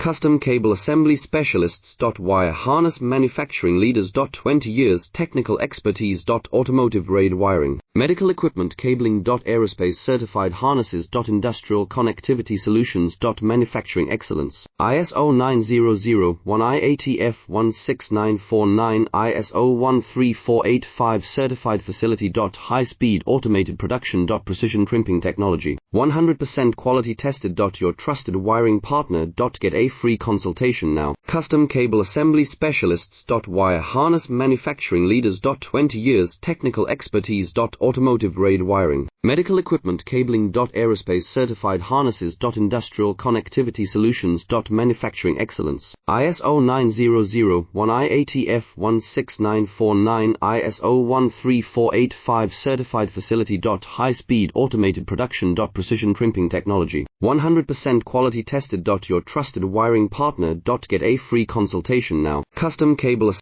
Custom Cable Assembly Specialists. Wire Harness Manufacturing Leaders. 20 years Technical Expertise. Automotive grade wiring, Medical Equipment Cabling. Aerospace Certified Harnesses. Industrial Connectivity Solutions. Manufacturing Excellence, ISO 9001 IATF 16949 ISO 13485 Certified Facility. High Speed Automated Production. Precision Crimping Technology, 100% quality tested. Your trusted wiring partner. Get a free consultation now. Custom Cable Assembly Specialists. Wire Harness Manufacturing Leaders. 20 years Technical Expertise. Automotive grade wiring, Medical Equipment Cabling. Aerospace Certified Harnesses. Industrial Connectivity Solutions. Manufacturing Excellence, ISO 9001 IATF 16949 ISO 13485 Certified Facility. High Speed Automated Production. Precision Crimping Technology, 100% quality tested. Your trusted wiring partner. Get a free consultation now. Custom Cable